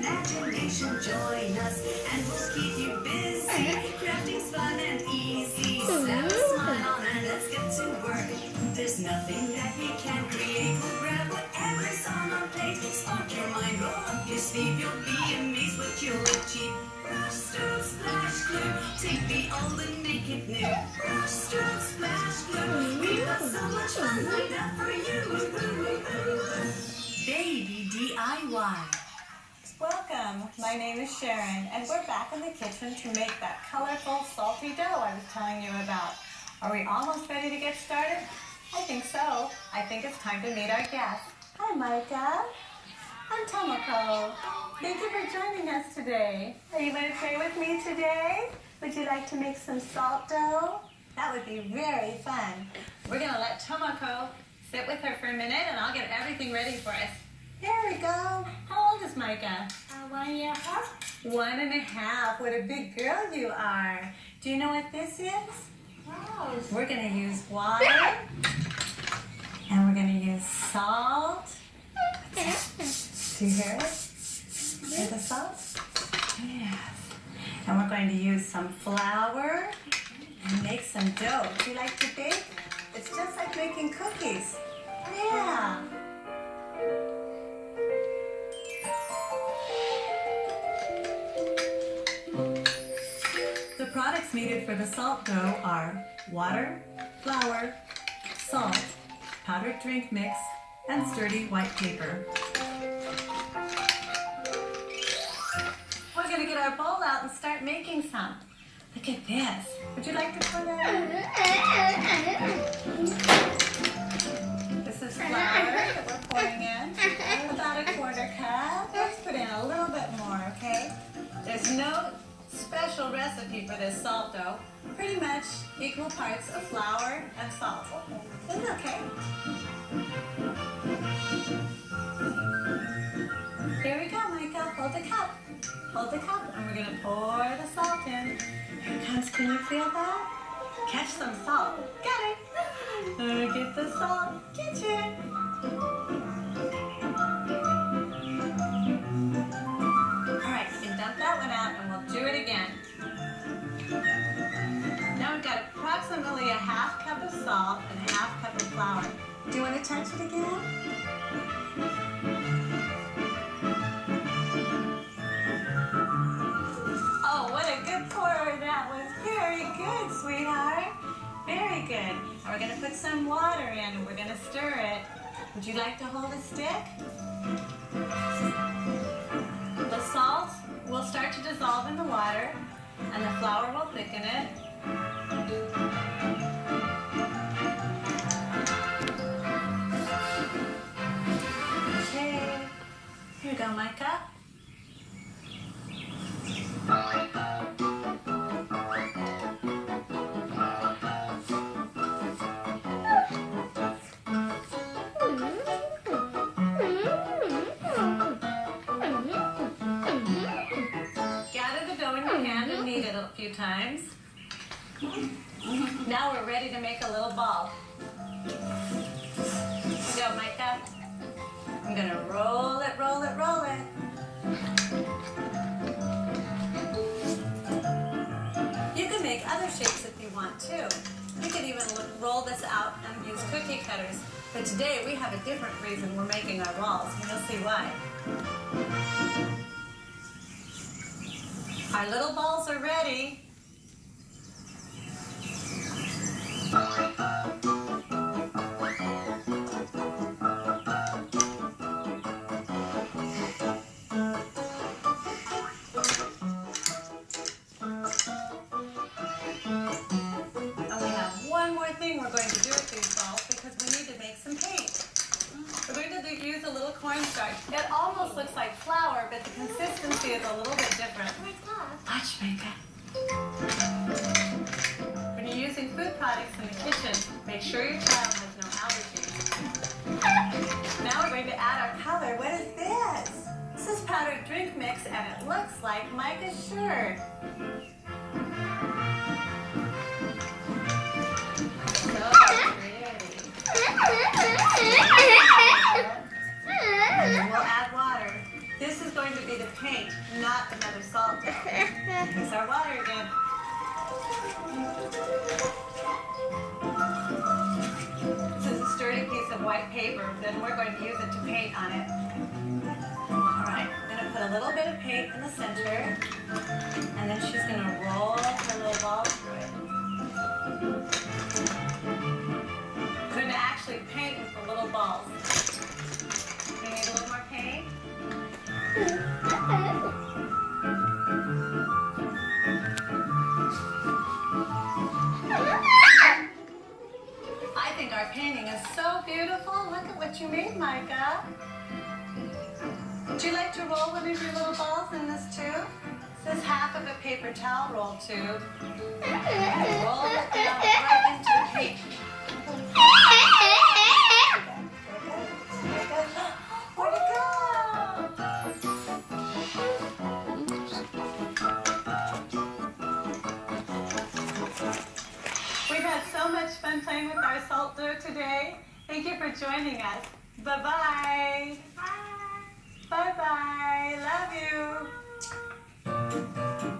imagination, join us and we'll keep you busy. Crafting's fun and easy. Slap a smile on and let's get to work. There's nothing that we can't create. We'll grab whatever's on our plate. Spark your mind, roll up your sleeve. You'll be amazed what you'll achieve. Brush, stroke, splash, glue. Take the old and make it new. Brush, stroke, splash, glue. We've got so much fun lined up for you. Baby DIY. Welcome, my name is Sharon, and we're back in the kitchen to make that colorful, salty dough I was telling you about. Are we almost ready to get started? I think so. I think it's time to meet our guests. Hi, Micah. I'm Tomoko. Thank you for joining us today. Are you going to play with me today? Would you like to make some salt dough? That would be very fun. We're going to let Tomoko sit with her for a minute, and I'll get everything ready for us. There we go. How old is Micah? 1.5. 1.5. What a big girl you are. Do you know what this is? Wow. We're going to use water. And we're going to use salt. Do you hear it? Hear the salt? Yes. And we're going to use some flour and make some dough. Do you like to bake? It's just like making cookies. Yeah. The products needed for the salt dough are water, flour, salt, powdered drink mix, and sturdy white paper. We're going to get our bowl out and start making some. Look at this. Would you like to pour that in? This is flour that we're pouring in. About a 1/4 cup. Let's put in a little bit more, okay? There's no special recipe for this salt dough. Pretty much equal parts of flour and salt. Isn't it okay? Here we go, Micah. Hold the cup. Hold the cup, and we're going to pour the salt in. Here it comes. Can you feel that? Catch some salt. Got it. Get the salt. Catch it. All right, you can dump that one out, and we'll do it again. Now we've got approximately a 1/2 cup of salt and a 1/2 cup of flour. Do you want to touch it again? Oh, what a good pour that was. Very good, sweetheart. Very good. Now we're going to put some water in and we're going to stir it. Would you like to hold a stick? The salt will start to dissolve in the water and the flour will thicken it. Okay. Here you go, Micah. A few times. Now we're ready to make a little ball. Go, Micah. I'm going to roll it, roll it, roll it. You can make other shapes if you want to. You could even roll this out and use cookie cutters. But today we have a different reason we're making our balls, and you'll see why. Our little balls are ready. And we have one more thing we're going to do with these balls because we need to make some paint. We're going to use a little cornstarch. It almost looks like flour, but the consistency is a little bit different. Watch, Micah. When you're using food products in the kitchen, make sure your child has no allergies. Now we're going to add our color. What is this? This is powdered drink mix, and it looks like Micah's shirt. So pretty. And then we'll add water. This is going going to be the paint, not another salt dough. Here's our water again. This is a sturdy piece of white paper, then we're going to use it to paint on it. Alright, I'm going to put a little bit of paint in the center, and then she's going to roll her little ball through it. We're going to actually paint with the little balls. Do you need a little more paint? I think our painting is so beautiful. Look at what you made, Micah. Would you like to roll one of your little balls in this tube? This is half of a paper towel roll tube. Roll it down right into the paint. Where'd it go? We've had so much fun playing with our salt dough today. Thank you for joining us. Bye-bye. Bye-bye. Love you.